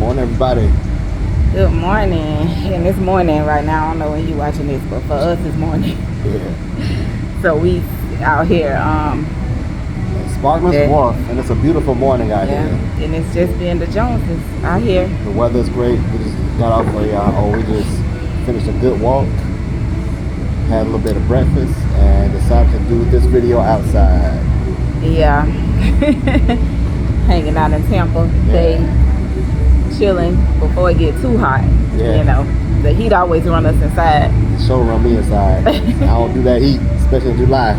morning, everybody. Good morning. And it's morning right now. I don't know when you watching this, but for us it's morning. Yeah. So we out here. Sparkman's Wharf, and it's a beautiful morning out here. And it's just being the Joneses out here. The weather's great. We just got off we just finished a good walk, had a little bit of breakfast, and decided to do this video outside. Yeah. Hanging out in Tampa. They chilling before it get too hot. Yeah. You know, the heat always run us inside. Sure run me inside. I don't do that heat, especially in July.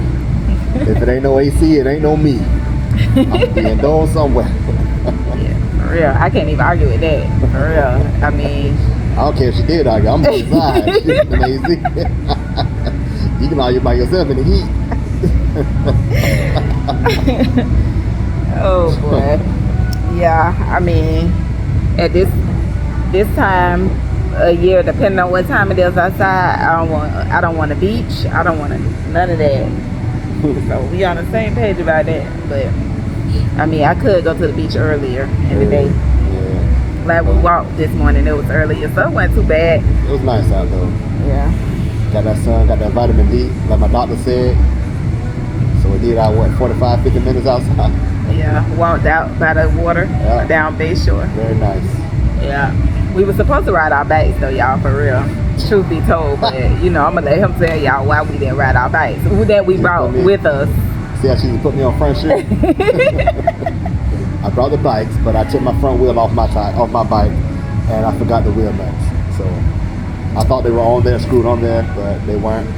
If it ain't no AC, it ain't no me. I'm being doing somewhere. Yeah, for real. I can't even argue with that. For real. I mean, I don't care if she did argue. I'm inside. She's amazing. You can argue by yourself in the heat. Oh boy. Yeah, I mean, at this time of year, depending on what time it is outside, I don't want a beach. I don't want none of that. So we on the same page about that. But I mean, I could go to the beach earlier in the day. Yeah. Like we walked this morning, it was earlier, so it wasn't too bad. It was nice out though. Yeah. Got that sun, got that vitamin D, like my doctor said. So we did our 45-50 minutes outside. Yeah, walked out by the water, down Bayshore. Very nice. Yeah. We were supposed to ride our bikes though, y'all, for real. Truth be told, but you know, I'm gonna let him tell y'all why we didn't ride our bikes. Who that we brought with us. See how she put me on front shift? I brought the bikes, but I took my front wheel off my bike, and I forgot the wheel nuts. So I thought they were on there, screwed on there, but they weren't.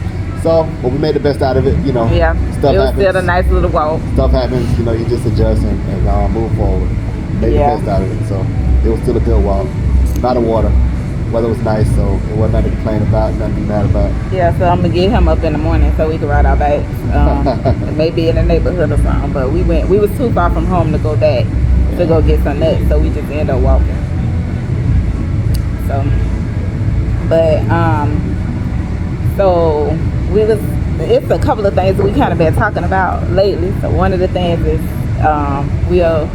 So, but we made the best out of it, you know. Yeah, stuff it was happens. still a nice little walk. Stuff happens, you know, you just adjust and move forward. Made the best out of it, so it was still a good walk. A lot of water. Weather was nice, so it wasn't nothing to complain about, nothing to be mad about. Yeah, so I'm gonna get him up in the morning so we can ride our bikes. Maybe in the neighborhood or something. But we was too far from home to go back to go get some nuts, so we just ended up walking. So, but so it's a couple of things we kind of been talking about lately. So one of the things is we'll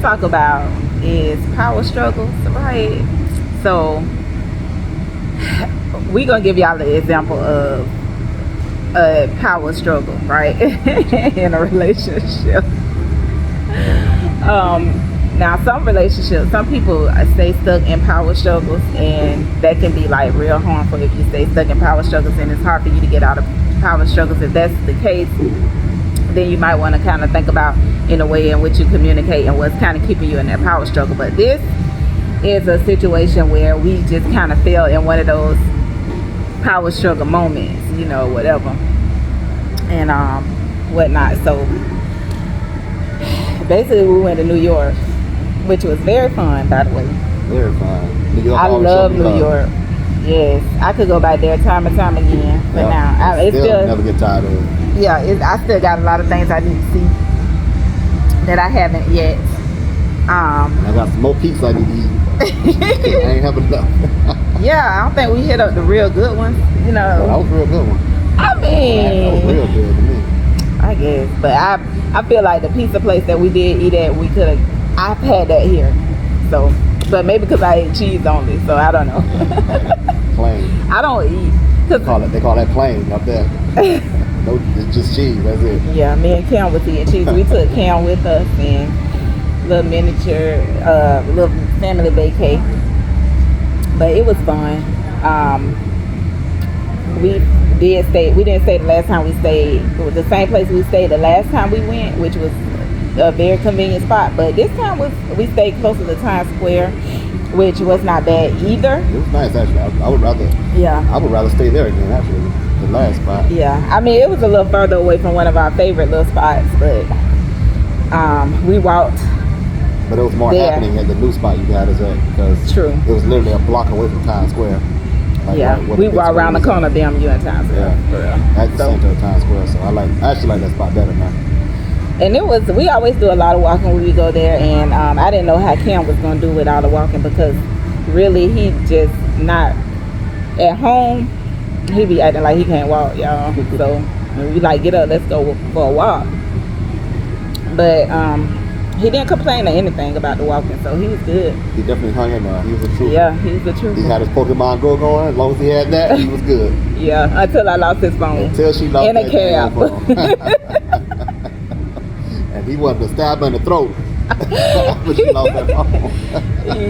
talk about is power struggles, right? So we're gonna give y'all the example of a power struggle, right? In a relationship. Now some relationships, some people stay stuck in power struggles, and that can be like real harmful if you stay stuck in power struggles, and it's hard for you to get out of power struggles. If that's the case, then you might want to kind of think about in a way in which you communicate and what's kind of keeping you in that power struggle. But this is a situation where we just kind of fell in one of those power struggle moments, you know, whatever, and whatnot. So basically we went to New York, which was very fun, by the way. Very fun. New York, I love New York. Yes, I could go back there time and time again. But now it's still never get tired of it. Yeah, I still got a lot of things I need to see that I haven't yet. I got some more pizza I need to eat. I ain't have enough. Yeah, I don't think we hit up the real good ones. You know, that was a real good one. I mean, that was real good to me. I guess, but I feel like the pizza place that we did eat at, I've had that here. So, but maybe because I ate cheese only, so I don't know. Plain. I don't eat. They call that plain up there. No, it's just cheese. That's it. Yeah, me and Cam was eating cheese. We took Cam with us and little miniature, little family vacay. But it was fun. We didn't stay the last time we stayed. It was the same place we stayed the last time we went, which was a very convenient spot. But this time we stayed closer to Times Square, which was not bad either. It was nice actually. I would rather stay there again actually. The last spot. Yeah, I mean it was a little further away from one of our favorite little spots, but we walked. But it was more happening at the new spot you got us at, because it was literally a block away from Times Square. Like we walk around the corner, damn you in Times Square. Yeah, at the center of Times Square. So I actually like that spot better now. And we always do a lot of walking when we go there, and I didn't know how Cam was gonna do with all the walking, because really he just not at home. He be acting like he can't walk, y'all. So when we like get up, let's go for a walk. But He didn't complain or anything about the walking, so he was good. He definitely hung in there. He was a trooper. Yeah, he was a trooper. He had his Pokemon Go going. As long as he had that, he was good. Yeah, until I lost his phone. Until she lost in a that cab. damn phone. And he wanted to stab her in the throat. But she lost that phone.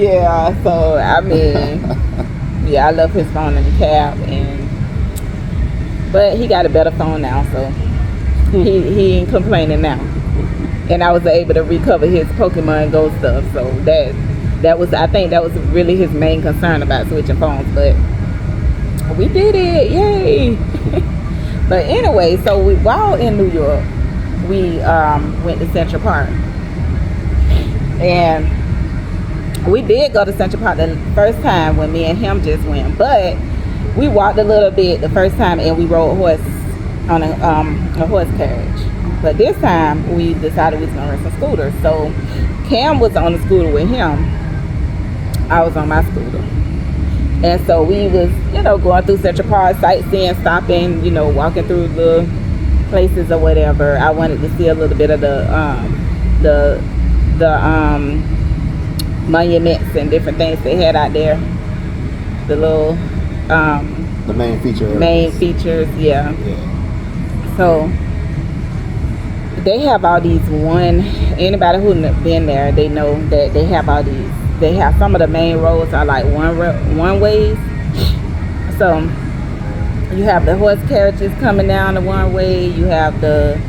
Yeah, so I mean, yeah, I left his phone in the cab, but he got a better phone now, so he ain't complaining now. And I was able to recover his Pokemon Go stuff, so that was, I think that was really his main concern about switching phones, but we did it, yay. But anyway, so while in New York, we went to Central Park, and we did go to Central Park the first time when me and him just went, but we walked a little bit the first time and we rode horse on a horse carriage. But this time we decided we was gonna rent some scooters. So Cam was on the scooter with him. I was on my scooter. And so we was, going through Central Park, sightseeing, stopping, walking through the places or whatever. I wanted to see a little bit of the monuments and different things they had out there. The little the main feature. Main features, yeah. So they have all these anybody who's been there, they know that they have all these. They have some of the main roads are like one ways. So you have the horse carriages coming down the one way. You have the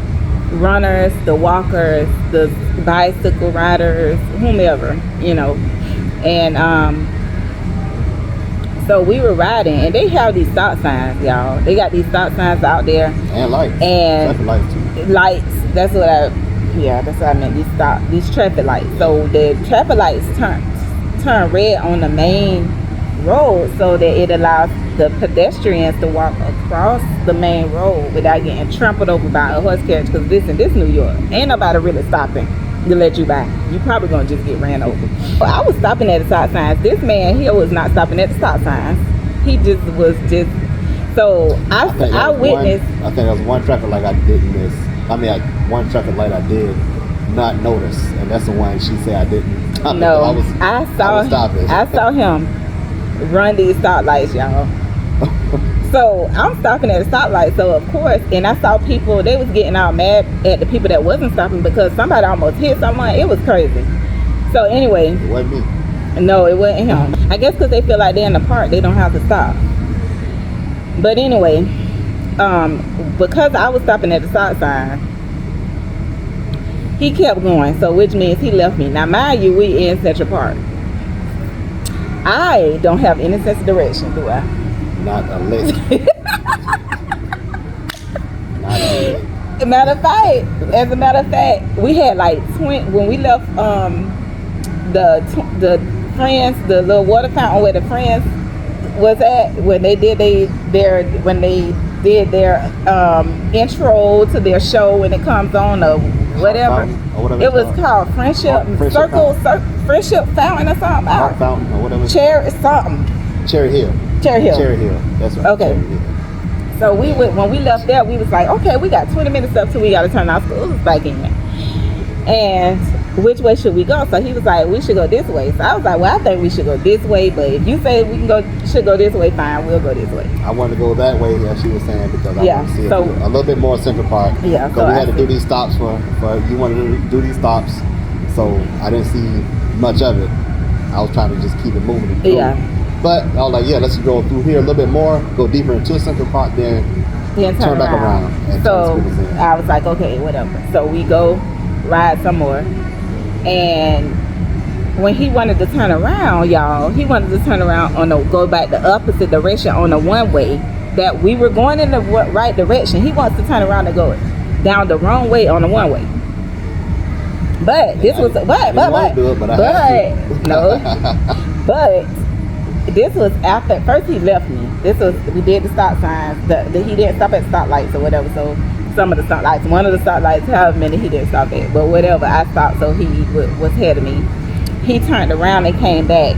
runners, the walkers, the bicycle riders, whomever, And so we were riding, and they have these stop signs, y'all. They got these stop signs out there. And lights. And traffic lights too. Lights. That's what I meant. These traffic lights. So the traffic lights turn red on the main road, so that it allows the pedestrians to walk across the main road without getting trampled over by a horse carriage. Because listen, this New York, ain't nobody really stopping to let you by. You probably gonna just get ran over. Well, I was stopping at the stop signs. This man here was not stopping at the stop signs. He just was just. So I witnessed. I think there was one traffic light I didn't miss. One traffic light I did not notice, and that's the one she said I didn't. No, I saw him run these stoplights, y'all. So I'm stopping at a stoplight. So of course, and I saw people, they was getting all mad at the people that wasn't stopping because somebody almost hit someone. It was crazy. So anyway, it wasn't me. No, it wasn't him. I guess because they feel like they're in the park, they don't have to stop. But anyway, because I was stopping at the stop sign, he kept going, so which means he left me. Now mind you, we in Central Park. I don't have any sense of direction, do I? Not a lick. Not a lick. As a matter of fact, we had like when we left the Friends, the little water fountain where the Friends was at, when they did their intro to their show when it comes on or whatever. It was called Friendship Circle, Friendship Fountain or something. Heart Fountain or whatever. Cherry something. Cherry Hill. That's right. Okay. So when we left there, we was like, okay, we got 20 minutes up till we got to turn our schools back in. And which way should we go? So he was like, we should go this way. So I was like, well, I think we should go this way, but if you say should go this way, fine, we'll go this way. I wanted to go that way, as she was saying, because I wanted to see a little bit more Central Park. Yeah. Because we had to do these stops for you wanted to do these stops, so I didn't see much of it. I was trying to just keep it moving. Yeah. But I was like, let's go through here a little bit more, go deeper into Central Park, then turn back around. And so I was like, okay, whatever. So we go ride some more. And when he wanted to turn around, y'all, go back the opposite direction on the one way that we were going in the right direction. He wants to turn around and go down the wrong way on the one way. But this was this was after first he left me. We did the stop signs. He didn't stop at stoplights or whatever. So some of the stoplights, one of the stoplights, however many he didn't stop at, but whatever, I stopped. So he was ahead of me. He turned around and came back,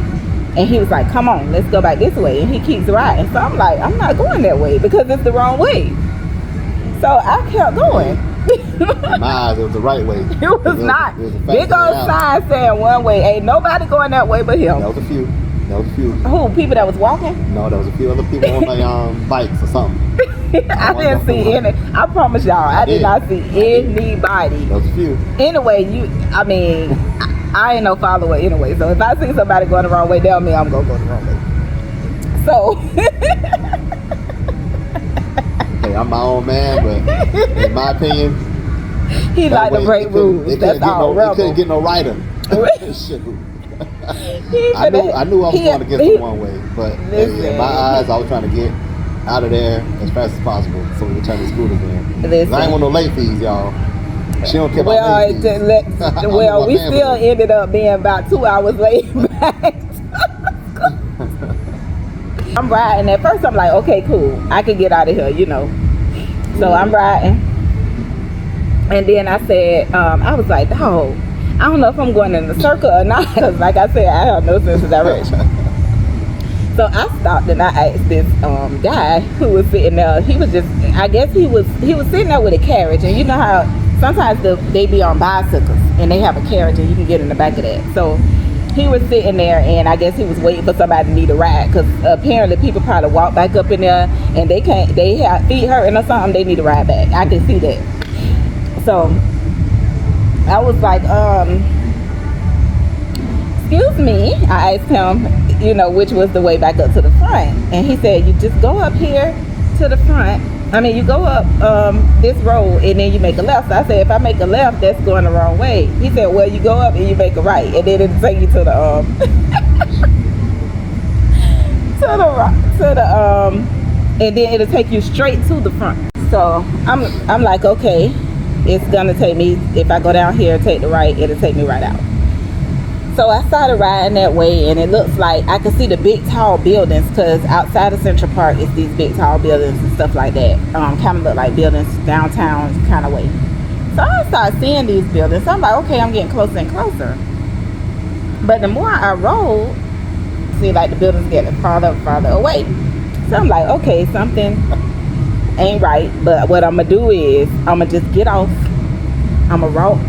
and he was like, "Come on, let's go back this way." And he keeps riding. So I'm like, I'm not going that way because it's the wrong way. So I kept going. In my eyes, it was the right way. It was not. It was a fast Big way old out. sign saying one way. Ain't nobody going that way but him. That was a few. Who? People that was walking? No, there was a few other people on like bikes or something. I didn't see any. I promise y'all, I did not see anybody. There was a few. Anyway, I mean, I ain't no follower anyway. So if I see somebody going the wrong way, tell me I'm gonna go the wrong way. So, Hey, I'm my own man, but in my opinion, he that like to way, break rules. That's all. They couldn't get no rider. Shit. I knew I was going against the one way, but in my eyes, I was trying to get out of there as fast as possible so we could turn the scooters in. Listen. I ain't want no late fees, y'all. She don't care about late fees. Well, we still ended up being about 2 hours late back. I'm riding. At first, I'm like, okay, cool. I can get out of here, you know. So I'm riding. And then I said, I was like, oh, I don't know if I'm going in the circle or not. Because like I said, I have no sense of direction. So I stopped and I asked this guy who was sitting there. He was just, I guess he was sitting there with a carriage. And you know how sometimes they be on bicycles and they have a carriage and you can get in the back of that. So he was sitting there and I guess he was waiting for somebody to need a ride. Because apparently people probably walk back up in there and they have feet hurting or something. They need a ride back. I can see that. So I was like, excuse me. I asked him, you know, which was the way back up to the front. And he said, you just go up here to the front. I mean, you go up this road and then you make a left. So I said, if I make a left, that's going the wrong way. He said, well, you go up and you make a right. And then it'll take you to the, and then it'll take you straight to the front. So I'm like, okay, it's gonna take me, if I go down here, take the right, it'll take me right out. So I started riding that way and it looks like I could see the big tall buildings because outside of Central Park it's these big tall buildings and stuff like that. Kind of look like buildings downtown kind of way. So I started seeing these buildings. So I'm like, okay, I'm getting closer and closer. But the more I rode, see like the buildings getting farther and farther away. So I'm like, okay, something ain't right. But what I'm gonna do is I'm gonna just get off. I'm gonna walk.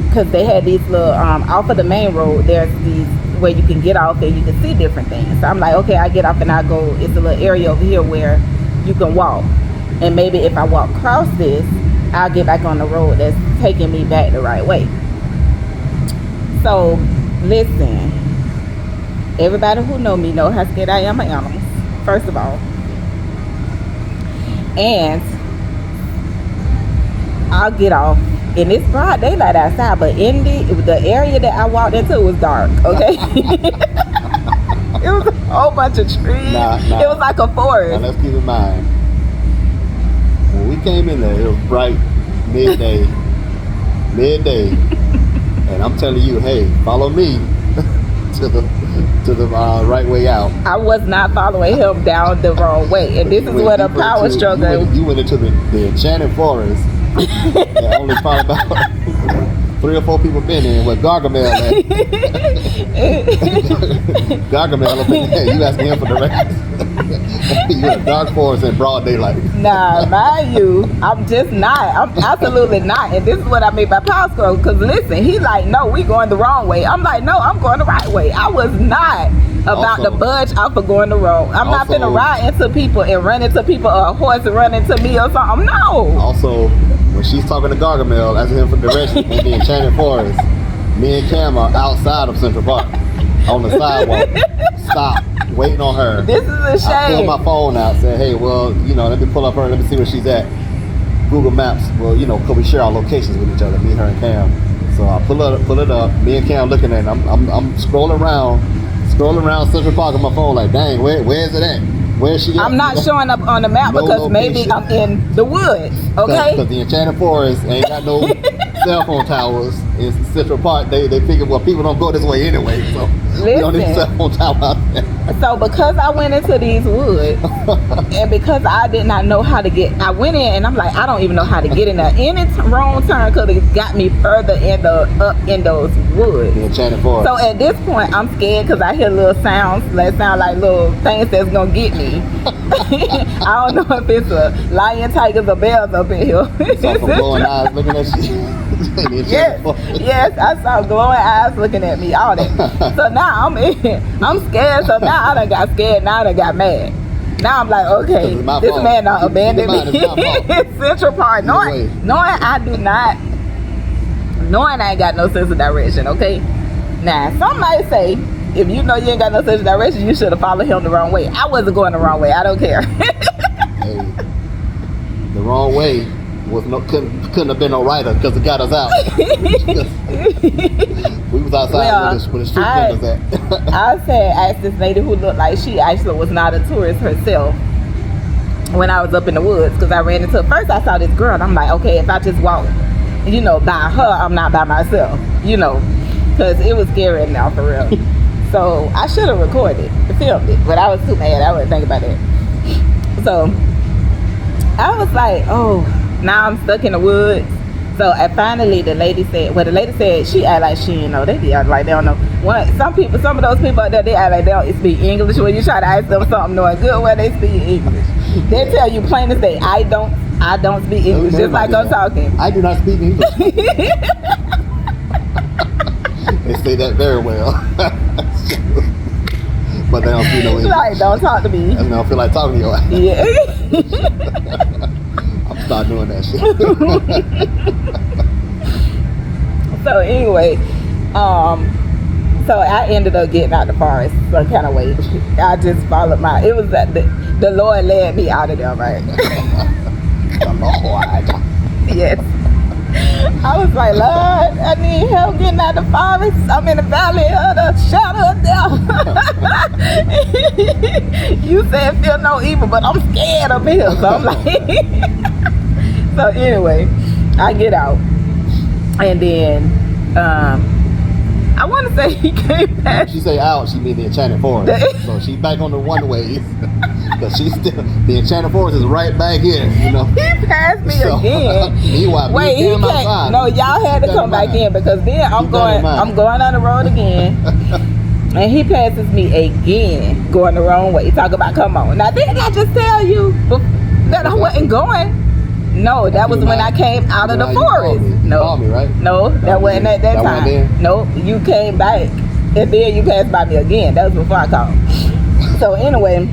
Because they had these little, off of the main road, there's these where you can get off and you can see different things. So I'm like, okay, I get off and I go, it's a little area over here where you can walk. And maybe if I walk across this, I'll get back on the road that's taking me back the right way. So, listen, everybody who know me know how scared I am of animals, first of all. And I'll get off. And it's broad daylight outside, but in the area that I walked into was dark, okay? It was a whole bunch of trees. It was like a forest. Now let's keep in mind, when we came in there, it was bright, midday. And I'm telling you, hey, follow me to the right way out. I was not following him down the wrong way. And this is what a power struggle. You went into the enchanted forest. Yeah, only probably about 3 or 4 people been in with Gargamel at. Gargamel up in there. You asking him for directions. You in a dark forest in broad daylight. Nah, mind you, I'm just not. I'm absolutely not. And this is what I mean by power struggle. Because listen, he like, no, we going the wrong way. I'm like, no, I'm going the right way. I was not about to budge off of going the wrong. I'm not finna ride into people and run into people or a horse and run into me or something. No. Also, when she's talking to Gargamel, asking him for directions in the enchanted forest, me and Cam are outside of Central Park on the sidewalk. Stop, waiting on her. This is a shame. I pulled my phone out, said, hey, well, you know, let me pull up her, let me see where she's at. Google Maps, well, you know, because we share our locations with each other, me, her, and Cam. So I pull it up, me and Cam looking at it. I'm scrolling around Central Park on my phone like, dang, where is it at? Where is she at? I'm not showing up on the map because maybe I'm in the woods, okay? Because the enchanted forest ain't got no cell phone towers in Central Park. They figure, well, people don't go this way anyway, so We don't need Listen. cell phone tower out there. So because I went into these woods and because I did not know how to get, I went in and I'm like, I don't even know how to get in there. Any wrong turn could have got me further up in those woods. The Enchanted Forest. So at this point, I'm scared because I hear little sounds that sound like little things that's gonna get me. I don't know if it's a lion, tigers, or bears up in here. Saw some glowing eyes looking at you. The Enchanted Yes, Forest. yes, I saw glowing eyes looking at me, all that. So now I'm scared. So now I done got scared. Now I done got mad. Now I'm like, okay, It's my this fault. man done abandoned Keep in me mind, it's my fault. in Central Park, Either way. knowing I ain't got no sense of direction. Okay, now some might say, if you know you ain't got no sense of direction, you should have followed him the wrong way. I wasn't going the wrong way. I don't care. Hey, the wrong way was couldn't have been no writer because it got us out. We was outside Well, with the street vendors at. I asked this lady who looked like she actually was not a tourist herself when I was up in the woods, because I ran into, first I saw this girl and I'm like, okay, if I just walk, by her, I'm not by myself, because it was scary now for real. So I should have filmed it, but I was too mad. I wouldn't think about it. So I was like, oh, now I'm stuck in the woods. So finally the lady said she act like she didn't know. They be act like they don't know. Some of those people out there, they act like they don't speak English. When you try to ask them something knowing good well they speak English, they tell you plain as day, I don't speak English, just like I'm talking. I do not speak English. They say that very well. But they don't speak no English. Like, don't talk to me. I don't feel like talking to your ass. Yeah. I'm start doing that shit. So anyway, so I ended up getting out the forest some kind of way. I just followed it was that the Lord led me out of there, right? The Lord. Yes. I was like, Lord, I need help getting out of the forest. I'm in the valley of the shadow of death. You said feel no evil, but I'm scared of here. So I'm like, so anyway, I get out. And then, I want to say he came back. She say out, she mean the Enchanted Forest. So she back on the one ways. But she's still, the Enchanted Forest is right back here, He passed me So, again. meanwhile, Wait, he came can't. outside. No, y'all had to Keep that come in back mind. in, because then I'm Keep that in mind. going on the road again. And he passes me again, going the wrong way. Talk about, come on. Now, didn't I just tell you that I wasn't going? No, that was when I came out of the forest. You No, called me, right? no, that wasn't at that That wasn't time. then? No, you came back, and then you passed by me again. That was before I called. So anyway,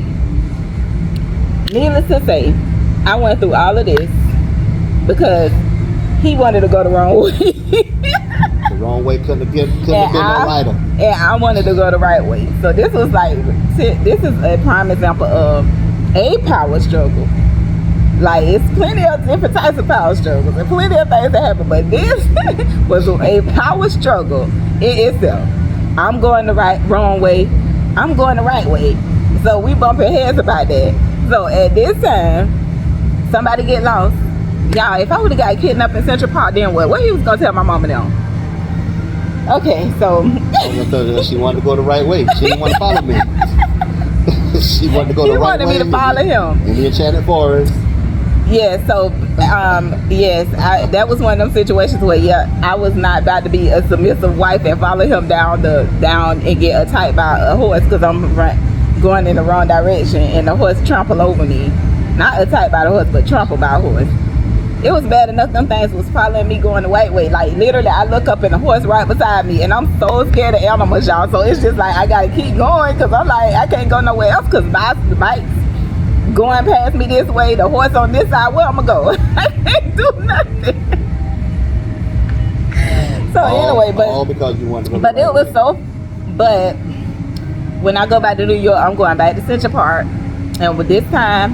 needless to say, I went through all of this because he wanted to go the wrong way. The wrong way couldn't have been no rider. And I wanted to go the right way. So this was this is a prime example of a power struggle. Like, it's plenty of different types of power struggles and plenty of things that happen, but this was a power struggle in itself. I'm going the wrong way. I'm going the right way. So we bumping heads about that. So at this time, somebody get lost. Y'all, if I would have got kidnapped in Central Park, then what? What he was gonna tell my mama now? Okay, so She wanted to go the right way. She didn't want to follow me. She wanted to go he the right way. wanted me to follow him. In the Enchanted Forest. Yeah, so yes, that was one of them situations where I was not about to be a submissive wife and follow him down and get attacked by a horse because I'm going in the wrong direction and the horse trample over me. Not attacked by the horse, but trampled by a horse. It was bad enough them things was following me going the right way. Like, literally, I look up and the horse right beside me, and I'm so scared of animals, y'all. So it's just like I gotta keep going because I'm like, I can't go nowhere else because the bike's going past me this way, the horse on this side, where I'm gonna go? I can't do nothing. So anyway, all because you wanted to go but the right it was way. so. But when I go back to New York, I'm going back to Central Park, and with this time,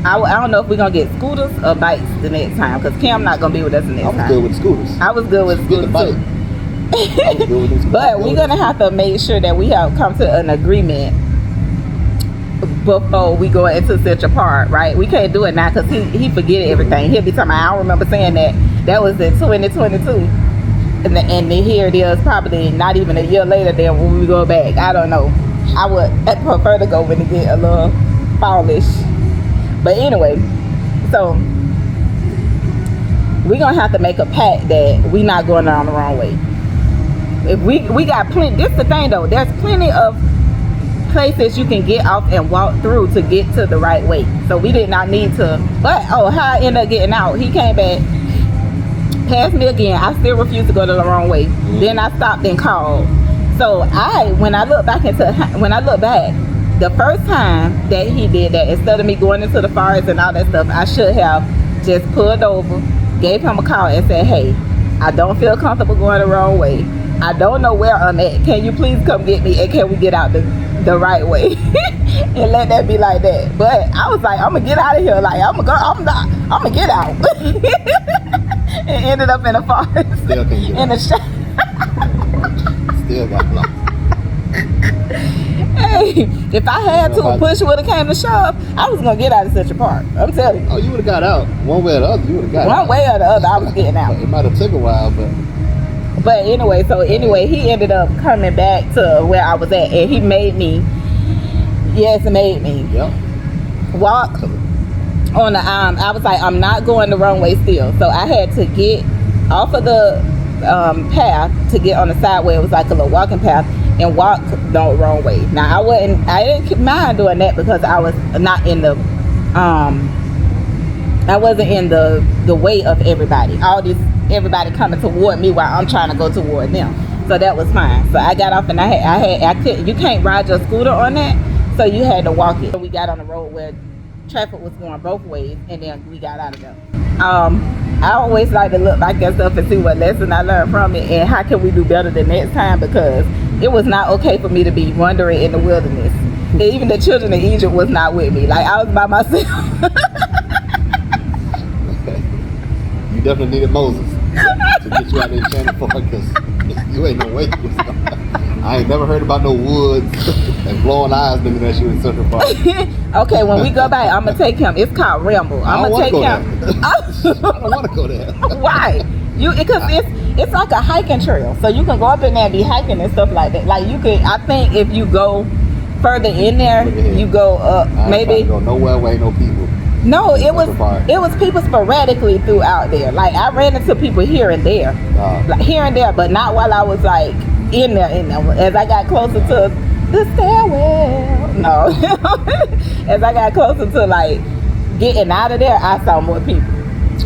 I don't know if we're gonna get scooters or bikes the next time because Kim not gonna be with us the next I was time. good with scooters. I was good with Get the scooters bike. too. I was good with the scooters. But we're gonna have to make sure that we have come to an agreement before we go into Central Park, right? We can't do it now because he forget everything. He'll be talking about, I don't remember saying that. That was in 2022. and then here it is, probably not even a year later than when we go back. I don't know. I would prefer to go when it get a little fallish. But anyway, so we're gonna have to make a pact that we not going down the wrong way. If we got plenty, this is the thing though, there's plenty of places you can get off and walk through to get to the right way. So we did not need to, but how I ended up getting out, he came back, passed me again. I still refused to go the wrong way. Then I stopped and called. So when I look back, the first time that he did that, instead of me going into the forest and all that stuff, I should have just pulled over, gave him a call and said, hey, I don't feel comfortable going the wrong way. I don't know where I'm at. Can you please come get me and can we get out the right way? And let that be like that. But I was like, I'm gonna get out of here. Like I'm gonna get out. And ended up in the forest. Still can't get in out. the Still got blocked. Hey, if I had to, push would have came to shove, I was gonna get out of Central Park. I'm telling you. Oh, you would have got out one way or the other. You would have got One out. way or the other, I was getting out. It might have took a while, but anyway, he ended up coming back to where I was at, and he made me yep. walk on the I was like, I'm not going the wrong way still. So I had to get off of the path to get on the side where it was like a little walking path and walk the wrong way. Now I didn't mind doing that because I was not in the I wasn't in the way of everybody. Everybody coming toward me while I'm trying to go toward them. So that was fine. So I got off and I couldn't, you can't ride your scooter on that, so you had to walk it. So we got on the road where traffic was going both ways, and then we got out of there. I always like to look back at stuff and see what lesson I learned from it and how can we do better the next time, because it was not okay for me to be wandering in the wilderness. Even the children of Egypt was not with me. Like I was by myself. You definitely needed Moses to get you out of the enchanted forest, because you ain't no way. I ain't never heard about no woods and blowing eyes looking at you in Central Park. Okay, when we go back, I'm gonna take him. It's called Ramble. I'm gonna take him. I don't want to go there. Why? Because it's like a hiking trail, so you can go up in there and be hiking and stuff like that. Like you could, I think if you go further in there, you go up maybe. Go nowhere where ain't no people. No, it was people sporadically throughout there. Like I ran into people here and there, like here and there, but not while I was like in there. As I got closer to the stairwell, no. As I got closer to like getting out of there, I saw more people.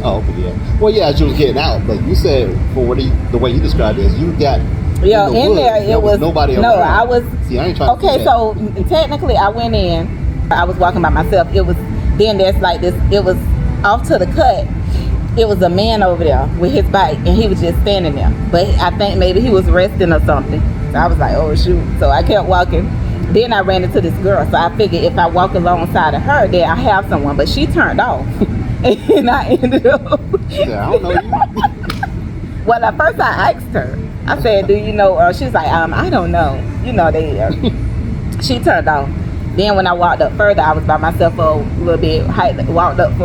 Oh, okay, yeah. Well, yeah, as you was getting out, but you said for the way you described it, is you got in there. It was nobody. No, around. I was. See, I ain't trying. Okay, so technically, I went in. I was walking by myself. It was. Then there's like this, it was off to the cut, it was a man over there with his bike and he was just standing there. But I think maybe he was resting or something. So I was like, oh shoot. So I kept walking. Then I ran into this girl. So I figured if I walk alongside of her, then I have someone. But she turned off. And I ended up. Yeah, I don't know you. Well, at first I asked her. I said, do you know? She's like, I don't know. You know, she turned off. Then when I walked up further, I was by myself for a little bit, walked up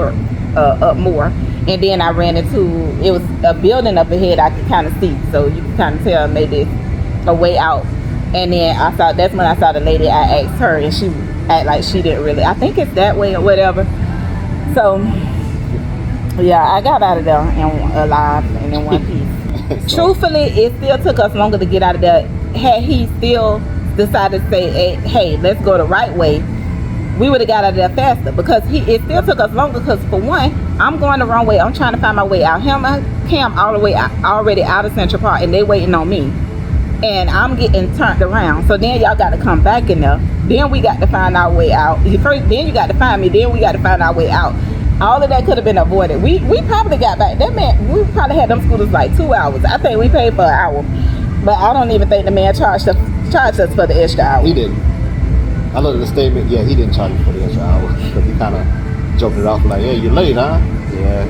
up more. And then I ran into, it was a building up ahead I could kind of see. So you can kind of tell maybe it's a way out. And then that's when I saw the lady. I asked her and she act like she didn't really, I think it's that way or whatever. So yeah, I got out of there and alive and in one piece. Truthfully, it still took us longer to get out of there. Had he still decided to say, hey, let's go the right way, we would have got out of there faster, because it still took us longer, because for one, I'm going the wrong way. I'm trying to find my way out. Cam all the way out, already out of Central Park, and they waiting on me. And I'm getting turned around. So then y'all got to come back in there. Then we got to find our way out. First, then you got to find me. Then we got to find our way out. All of that could have been avoided. We probably got back. That man, we probably had them scooters like 2 hours. I think we paid for an hour. But I don't even think the man charged us for the extra hour. He didn't. I looked at the statement. Yeah, he didn't charge me for the extra hour, because he kind of joked it off like, "Hey, you're late, huh?" Yeah.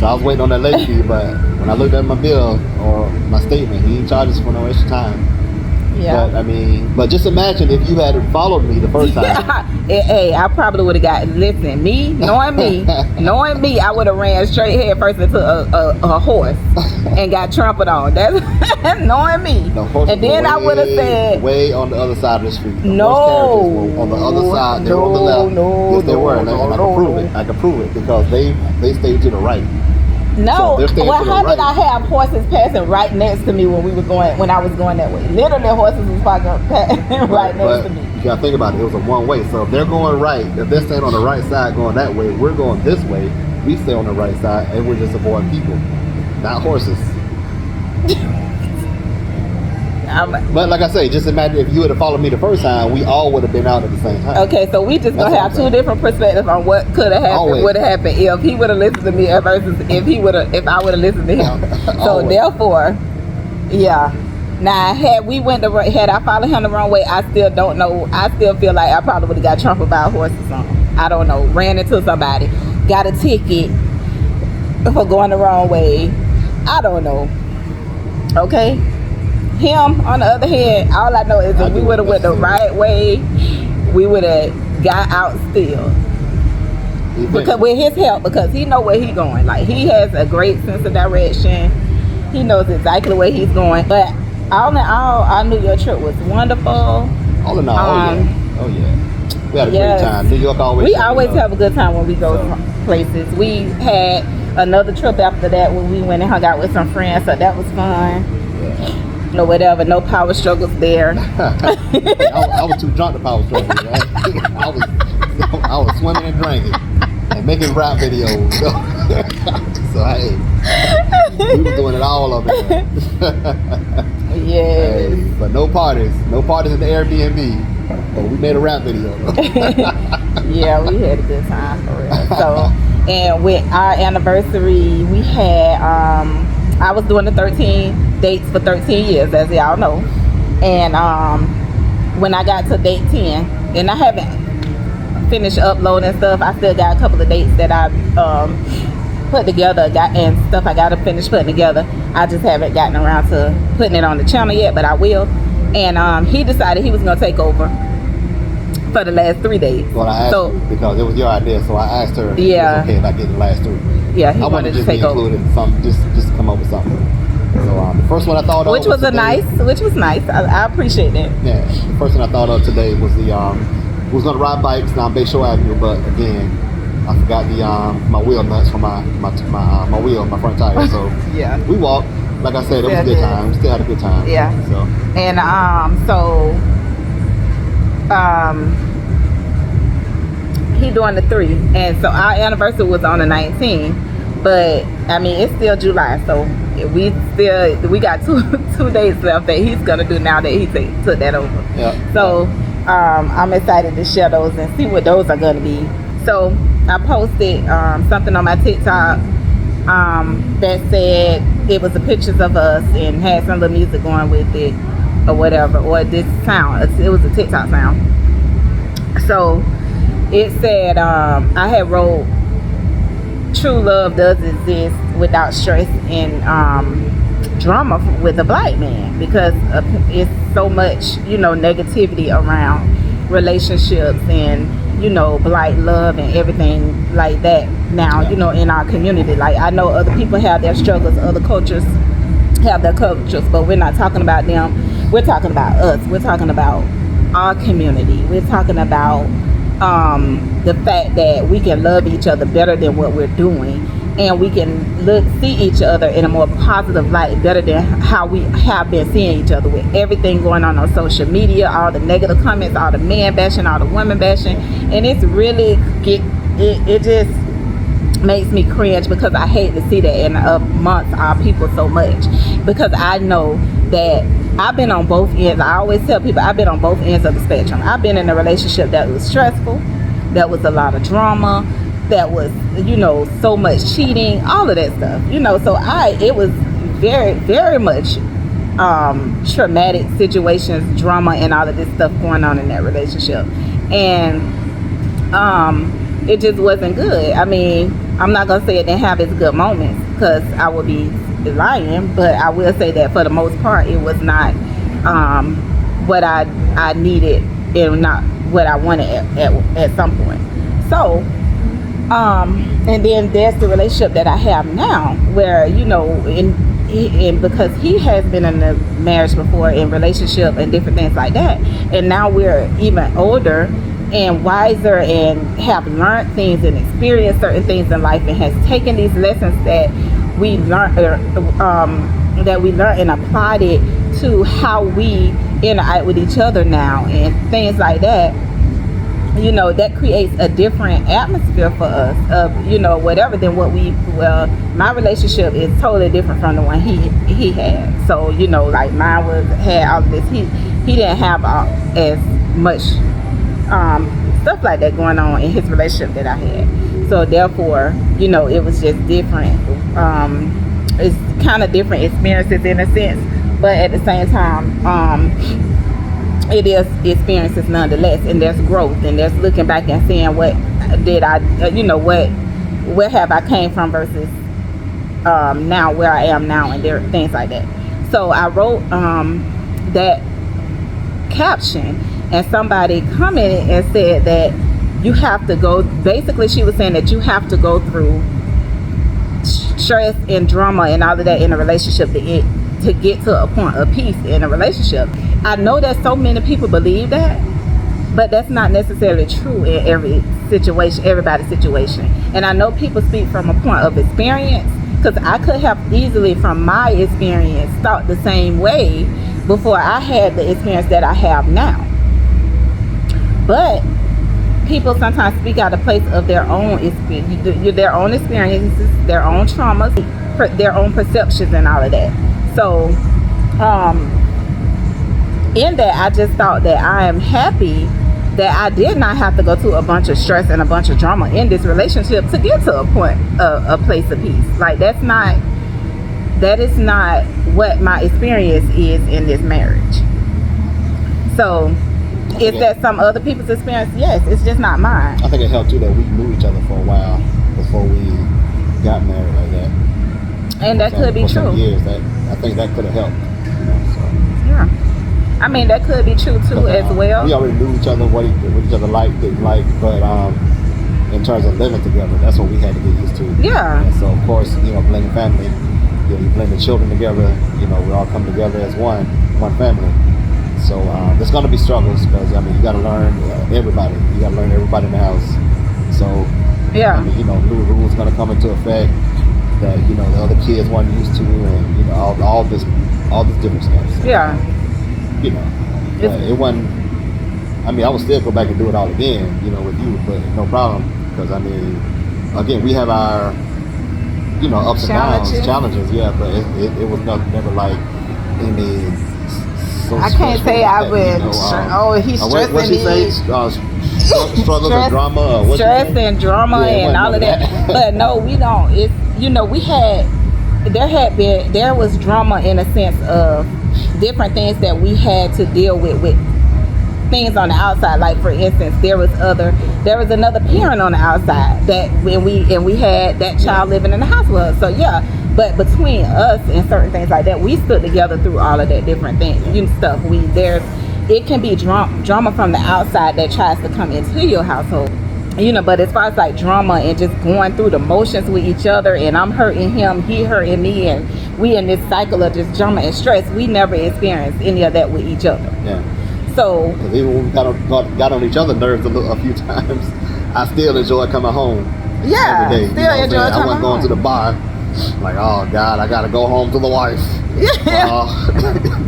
So I was waiting on that late fee, but when I looked at my bill or my statement, he didn't charge us for no extra time. Yeah. But I mean, but just imagine if you had followed me the first time. Hey, I probably would have got. Listen, knowing me, I would have ran straight head first into a horse and got trampled on. That's knowing me. The horse And then I would have said, way on the other side of the street. The No. horse carriages were on the other side. They were on the left. Yes, they were. And I can prove it. I can prove it because they stayed to the right. no. So they're staying Well, to the how did right. I have horses passing right next to me when I was going that way? Literally, horses was passing right next to me. You gotta think about it. It was a one way. So if they're going right, if they're staying on the right side going that way, we're going this way. We stay on the right side, and we're just avoiding people, not horses. But like I say, just imagine if you would have followed me the first time, we all would have been out at the same time. Okay, so we just That's gonna what have I'm two saying. different perspectives on what could have happened, Always. would have happened if he would have listened to me versus if I would have listened to him. So Always. therefore, yeah. Now, had I followed him the wrong way, I still don't know. I still feel like I probably would have got trampled by a horse or something. I don't know. Ran into somebody, got a ticket for going the wrong way. I don't know. Okay. Him, on the other hand, all I know is if we would have went the right way, we would have got out still. Because with his help, because he know where he going. Like, he has a great sense of direction. He knows exactly where he's going. But all in all, I knew your trip was wonderful. All in all, oh yeah. We had a yes. great time. New York always. We always have a good time when we go places. We had another trip after that when we went and hung out with some friends, so that was fun. Yeah. Or whatever, no power struggles there. I was too drunk to power struggle. Right? I was swimming and drinking and making rap videos. So hey, we were doing it all over there. Yes. Hey, but no parties at the Airbnb. But we made a rap video. Yeah, we had a good time for real. So, and with our anniversary, we had I was doing the 13 dates for 13 years, as y'all know. And when I got to date 10, and I haven't finished uploading stuff, I still got a couple of dates that I put together, and stuff I got to finish putting together. I just haven't gotten around to putting it on the channel yet, but I will. And he decided he was going to take over for the last 3 days. Well, I asked her because it was your idea, so I asked her if it was okay if I get the last 3. Yeah, he I wanted to just take be over. included in something, just come up with something. So the first one I thought of, Which was today, nice. I appreciate that. Yeah, the first one I thought of today was we was gonna ride bikes down Bayshore Avenue, but again, I forgot my wheel nuts for my wheel, my front tire. So Yeah. we walked. Like I said, it was a Still good did. time. Still had a good time. Yeah. So And he doing the 3, and so our anniversary was on the 19th. But I mean, it's still July, so we got two days left that he's gonna do now that he took that over. yeah. So I'm excited to share those and see what those are gonna be. So I posted something on my TikTok that said it was the pictures of us and had some little music going with it or whatever, or this sound. It was a TikTok sound. So it said I had wrote, true love does exist without stress and drama with a black man, because it's so much, negativity around relationships and black love and everything like that now. Yeah. In our community. Like, I know other people have their struggles, other cultures have their cultures, but we're not talking about them. We're talking about us. We're talking about our community. We're talking about the fact that we can love each other better than what we're doing, and we can see each other in a more positive light better than how we have been seeing each other, with everything going on social media, all the negative comments, all the man bashing, all the women bashing, and it's really it just makes me cringe, because I hate to see that and amongst our people so much, because I know that I've been on both ends. I always tell people I've been on both ends of the spectrum. I've been in a relationship that was stressful, that was a lot of drama, that was, so much cheating, all of that stuff, so it was very, very much traumatic situations, drama, and all of this stuff going on in that relationship. And it just wasn't good. I mean, I'm not gonna say it didn't have its good moments, because I would be lying, but I will say that for the most part it was not what I needed and not what I wanted at some point. So and then there's the relationship that I have now, where, you know, and because he has been in a marriage before, in relationship and different things like that, and now we're even older and wiser and have learned things and experienced certain things in life, and has taken these lessons that we learned and applied it to how we interact with each other now and things like that. You know, that creates a different atmosphere for us of, you know, whatever than what my relationship is totally different from the one he had. So, you know, like mine had all of this. He didn't have as much stuff like that going on in his relationship that I had. So therefore, you know, it was just different. It's kind of different experiences in a sense, but at the same time, it is experiences nonetheless, and there's growth, and there's looking back and seeing what did I, you know, where have I came from versus now where I am now, and there things like that. So I wrote that caption, and somebody commented and said that you have to go, basically she was saying that you have to go through stress and drama and all of that in a relationship to get to a point of peace in a relationship. I know that so many people believe that, but that's not necessarily true in every situation, everybody's situation. And I know people speak from a point of experience, because I could have easily, from my experience, thought the same way before I had the experience that I have now. But people sometimes speak out of place of their own experiences, their own traumas, their own perceptions and all of that. So in that, I just thought that I am happy that I did not have to go through a bunch of stress and a bunch of drama in this relationship to get to a point, a place of peace. Like that is not what my experience is in this marriage. So is that some other people's experience? Yes, it's just not mine. I think it helped too that we knew each other for a while before we got married like that. And that could be true. Some years, I think that could have helped. You know, so. Yeah. I mean, that could be true too as well. We already knew each other, what each other liked, didn't like, but in terms of living together, that's what we had to get used to. Yeah. And so of course, you know, blending family, you know, you blend the children together, you know, we all come together as one family. So there's gonna be struggles, because I mean, you gotta learn everybody. You gotta learn everybody in the house. So yeah, I mean, you know, new rules gonna come into effect that, you know, the other kids weren't used to, and you know, all this different stuff. So, yeah. You know, it wasn't. I mean, I would still go back and do it all again, you know, with you, but no problem, because I mean, again, we have our, you know, ups and challenges, yeah, but it was never like any. So I can't say I would. He's stressing what she say? Struggles and drama. Stress and drama and all of that. But no, we don't. It's, you know, there was drama in a sense of different things that we had to deal with things on the outside. Like for instance, there was another parent on the outside that when we had that child living in the house with us. So yeah. But between us and certain things like that, we stood together through all of that different things, stuff. It can be drama from the outside that tries to come into your household, you know. But as far as like drama and just going through the motions with each other, and I'm hurting him, he hurting me, and we in this cycle of just drama and stress, we never experienced any of that with each other. Yeah. So even when we got on each other's nerves a few times, I still enjoy coming home. Yeah, every day. Still enjoy coming home. I wasn't going to the bar. Like, oh God, I gotta go home to the wife. Yeah.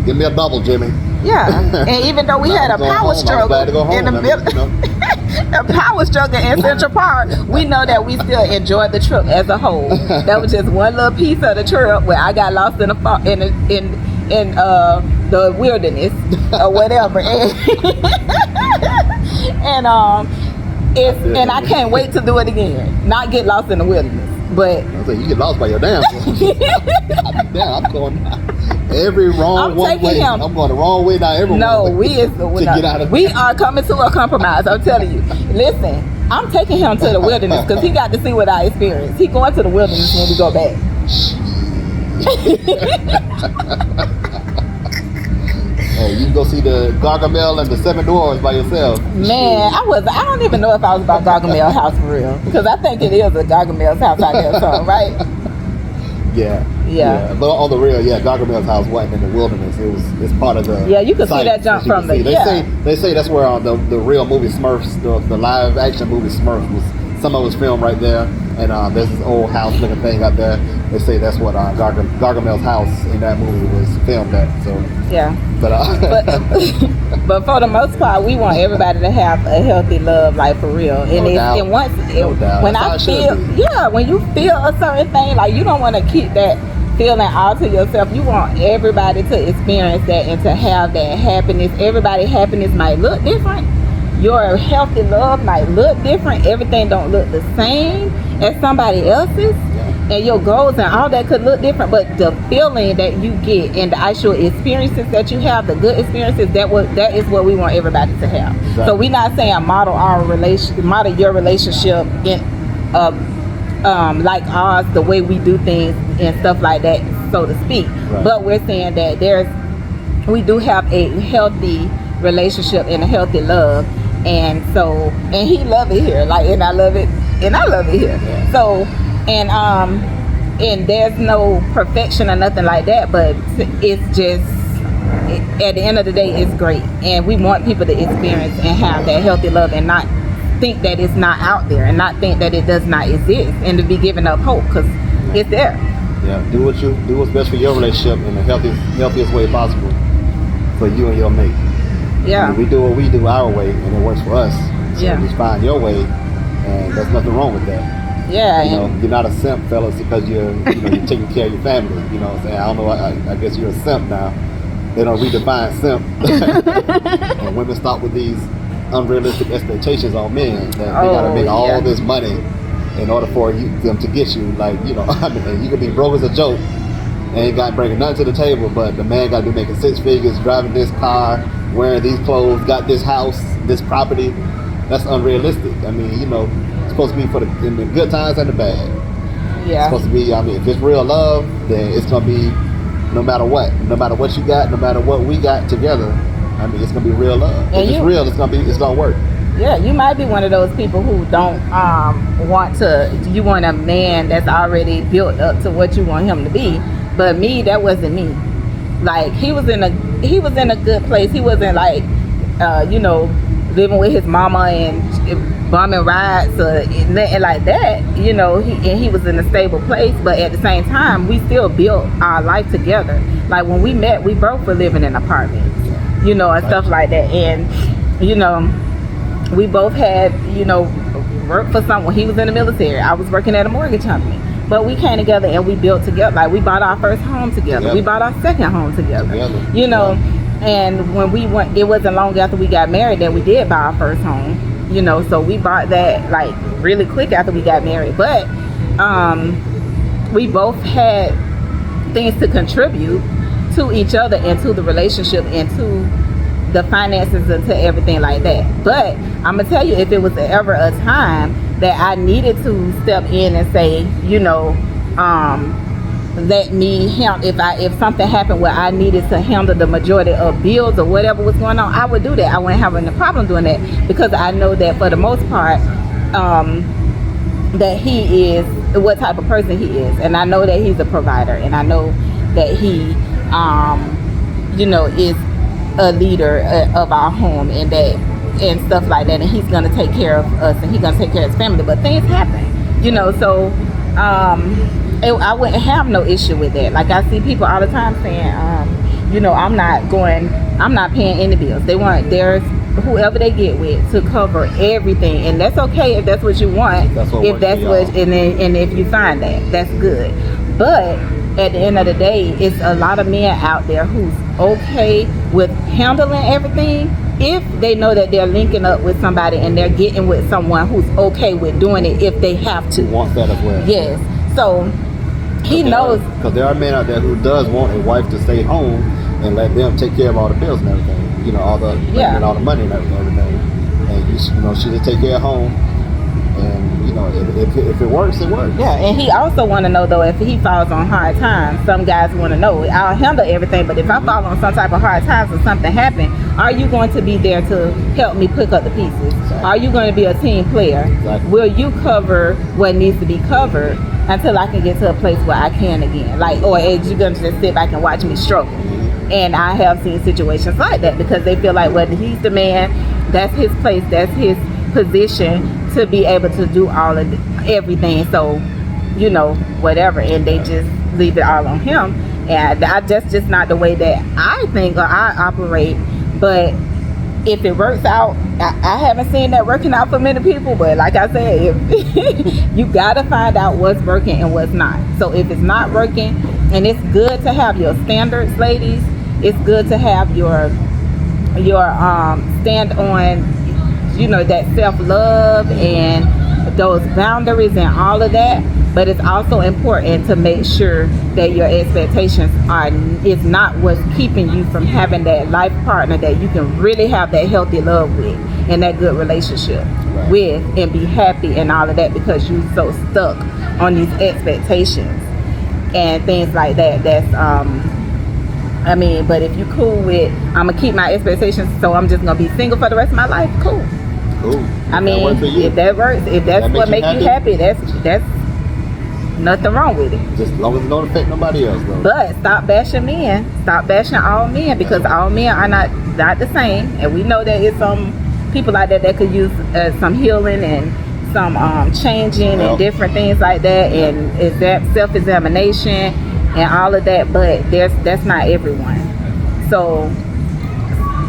Give me a double, Jimmy. Yeah. And even though we had a power struggle in the middle, a power struggle in Central Park, we know that we still enjoyed the trip as a whole. That was just one little piece of the trip where I got lost in the wilderness or whatever, and I can't wait to do it again. Not get lost in the wilderness. But I was like, you get lost by your damn self. I'm going every wrong way. I'm going the wrong way now. We are coming to a compromise. I'm telling you. Listen, I'm taking him to the wilderness because he got to see what I experienced. He going to the wilderness when we go back. Hey, you can go see the Gargamel and the Seven Dwarfs by yourself. Man, I don't even know if I was about Gargamel's house for real. Because I think it is a Gargamel's house out there, so, right? Yeah. But on the real, Gargamel's house wasn't in the wilderness. It's part of the. Yeah, you can see that jump from the. They say that's where the real movie Smurfs, the live action movie Smurfs was. Some of it was filmed right there, and there's this old house looking thing out there. They say that's what Gargamel's house in that movie was filmed at. So yeah, but but for the most part, we want everybody to have a healthy love life for real. And when I feel when you feel a certain thing, like you don't want to keep that feeling all to yourself. You want everybody to experience that and to have that happiness. Everybody's happiness might look different. Your healthy love might look different. Everything don't look the same as somebody else's. And your goals and all that could look different, but the feeling that you get and the actual experiences that you have, the good experiences, that is what we want everybody to have. Exactly. So we're not saying model your relationship in like ours, the way we do things and stuff like that, so to speak. Right. But we're saying that we do have a healthy relationship and a healthy love, and he love it here, like, and I love it here. Yeah. So. And there's no perfection or nothing like that, but it's just, at the end of the day, it's great. And we want people to experience and have that healthy love and not think that it's not out there and not think that it does not exist and to be giving up hope, because it's there. Yeah, do what's best for your relationship in the healthiest way possible for you and your mate. Yeah. I mean, we do what we do our way and it works for us. So just find your way, and there's nothing wrong with that. Yeah, you're not a simp, fellas, because you're taking care of your family. You know what I'm saying? I don't know. I guess you're a simp now. They don't redefine simp, and women stop with these unrealistic expectations on men that they gotta make all this money in order for them to get you. Like, I mean, you can be broke as a joke, ain't got bringing nothing to the table, but the man got to be making 6 figures, driving this car, wearing these clothes, got this house, this property. That's unrealistic. I mean, it's supposed to be in the good times and the bad. Yeah. It's supposed to be, if it's real love, then it's going to be no matter what you got, no matter what we got together. I mean, it's going to be real love. And if it's real, it's going to work. Yeah, you might be one of those people who don't you want a man that's already built up to what you want him to be. But me, that wasn't me. Like, he was in a good place. He wasn't like, living with his mama and bumming rides or nothing like that. He was in a stable place, but at the same time, we still built our life together. Like, when we met, we both were living in apartments, and stuff like that. And, we both had, worked for someone. He was in the military. I was working at a mortgage company. But we came together and we built together. Like, we bought our first home together. We bought our second home together. And when we went, it wasn't long after we got married that we did buy our first home. So we bought that like really quick after we got married. But we both had things to contribute to each other and to the relationship and to the finances and to everything like that. But I'm gonna tell you, if it was ever a time that I needed to step in and say, let me handle, if something happened where I needed to handle the majority of bills or whatever was going on, I would do that. I wouldn't have any problem doing that, because I know that for the most part, that he is what type of person he is, and I know that he's a provider, and I know that he is a leader of our home and stuff like that, and he's gonna take care of us and he's gonna take care of his family. But things happen, so I wouldn't have no issue with that. Like, I see people all the time saying, I'm not paying any bills. They want whoever they get with to cover everything, and that's okay if that's what you want. And if you find that, that's good. But at the end of the day, it's a lot of men out there who's okay with handling everything if they know that they're linking up with somebody and they're getting with someone who's okay with doing it if they have to. Who wants that as well. Yes. So he knows. Because there are men out there who does want a wife to stay home and let them take care of all the bills and everything. All the all the money and everything. And she just take care of home. And if it works, it works. Yeah, and he also want to know though if he falls on hard times. Some guys want to know. I'll handle everything, but if I fall on some type of hard times or something happen, are you going to be there to help me pick up the pieces? Exactly. Are you going to be a team player? Exactly. Will you cover what needs to be covered until I can get to a place where I can again? Like, or is you going to just sit back and watch me struggle? And I have seen situations like that because they feel like, well, he's the man, that's his place, that's his position to be able to do all of everything. So, you know, whatever, and they just leave it all on him. And that's just not the way that I think or I operate. But if it works out, I haven't seen that working out for many people. But like I said, if you gotta find out what's working and what's not. So if it's not working, and it's good to have your standards, ladies. It's good to have your stand on, you know, that self-love and those boundaries and all of that. But it's also important to make sure that your expectations is not what's keeping you from having that life partner that you can really have that healthy love with and that good relationship with and be happy and all of that, because you're so stuck on these expectations and things like that. That's I mean, but if you cool with, I'm gonna keep my expectations, so I'm just gonna be single for the rest of my life, cool. I mean, if that works, if that's what makes you happy, that's nothing wrong with it. Just as long as it don't affect nobody else, though. But stop bashing men. Stop bashing all men, because all men are not the same, and we know that it's some people out there that could use some healing and some changing and different things like that, and it's that self-examination and all of that. But that's not everyone. So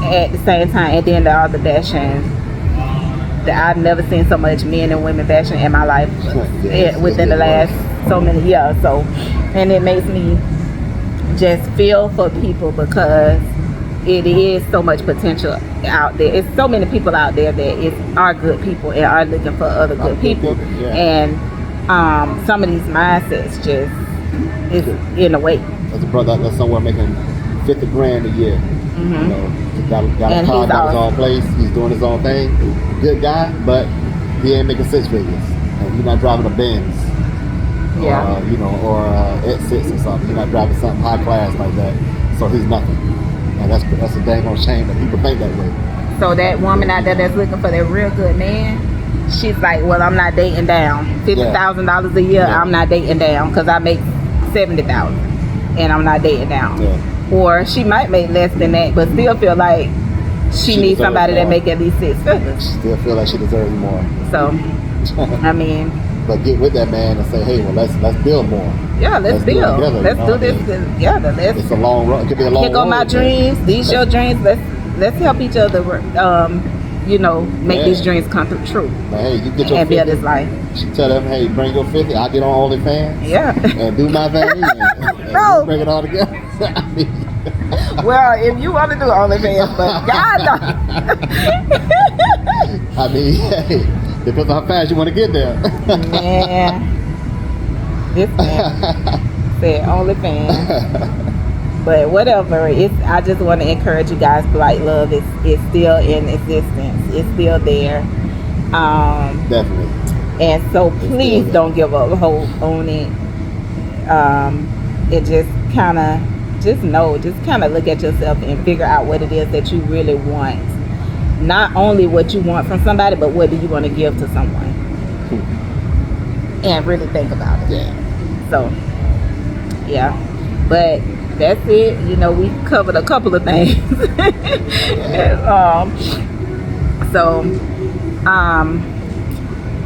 at the same time, and then the other bashing, I've never seen so much men and women bashing in my life within the last so many years. So, and it makes me just feel for people, because it is so much potential out there. It's so many people out there that are good people and are looking for other good people. And some of these mindsets just is in the way. There's a brother that's somewhere making 50 grand a year. You know, got a car, got his own place. He's doing his own thing. Good guy, but he ain't making 6 figures. And he's not driving a Benz. Or, you know, or X6 or something. He's not driving something high class like that. So he's nothing. And that's a dang on shame that people think that way. So that woman out there that's looking for that real good man, she's like, well, I'm not dating down. $50,000 a year, I'm not dating down, because I make $70,000 and I'm not dating down. Or she might make less than that, but still feel like she needs somebody that make at least 6 figures. She still feel like she deserves more. So, I mean, but get with that man and say, hey, well, let's build more. Yeah, let's build. Let's do this together. It's a long run. It could be a long run. Here go my dreams. These your dreams. Let's help each other. You know, make these dreams come true. Like, hey, you get your and 50. build this life. She tell them, hey, bring your 50. I'll get on OnlyFans. And do my thing. and bring it all together. I mean, well, if you want to do OnlyFans, but God no. I mean, hey, depends on how fast you want to get there. Man, this man said OnlyFans. But whatever, I just want to encourage you guys. Polite love is still in existence. It's still there. Definitely. And so please don't give up hope on it. It just kind of look at yourself and figure out what it is that you really want. Not only what you want from somebody, but what do you want to give to someone. And really think about it. So, but that's it. You know, we covered a couple of things.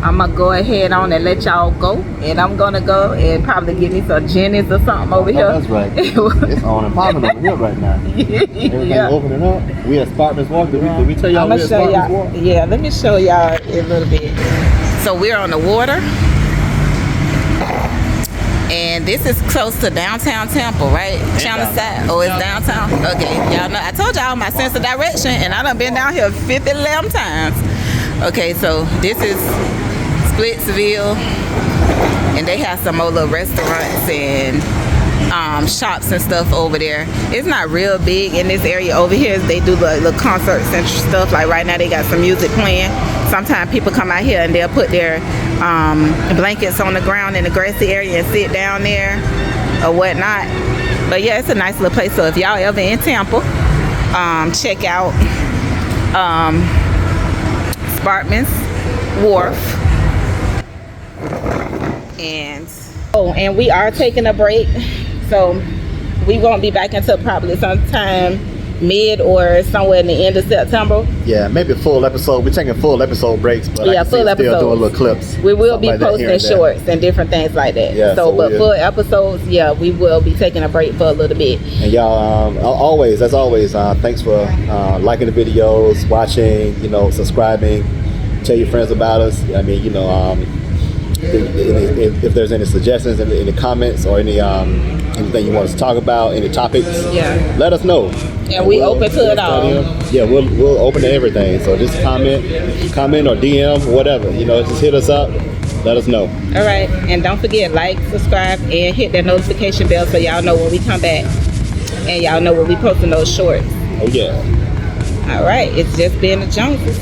I'm gonna go ahead on and let y'all go, and I'm gonna go and probably give me some Jenny's or something over here. That's right. It's on and popping over here right now. Everything opening up. We at Spartans Walk. Did we tell y'all we at Spartans Walk? Yeah, let me show y'all a little bit. So we're on the water. And this is close to downtown Temple, right? Channel Side. Oh, it's downtown? Okay. Y'all know, I told y'all my sense of direction, and I done been down here 50 times. Okay, so this is Splitsville, and they have some more little restaurants and shops and stuff over there. It's not real big in this area over here. They do little concerts and stuff. Like right now they got some music playing. Sometimes people come out here and they'll put their blankets on the ground in the grassy area and sit down there or whatnot. But yeah, it's a nice little place. So if y'all ever in Tampa, check out Sparkman's Wharf. And we are taking a break, so we won't be back until probably sometime mid or somewhere in the end of September. Yeah, maybe a full episode. We're taking full episode breaks, but Yeah, I can full see us still episodes. doing little clips. We will be something like that here posting and there. shorts and different things like that. Yeah, so so but we'll- full episodes, yeah, we will be taking a break for a little bit. And y'all, always, as always, thanks for liking the videos, watching, subscribing, tell your friends about us. I mean, if there's any suggestions in the comments or anything you want us to talk about, any topics, Yeah. let us know. And we open to it all. Yeah, we'll open to everything. So just comment or DM, whatever. Just hit us up. Let us know. All right, and don't forget, like, subscribe, and hit that notification bell so y'all know when we come back, and y'all know when we posting those shorts. Oh yeah. All right, it's just been the Joneses.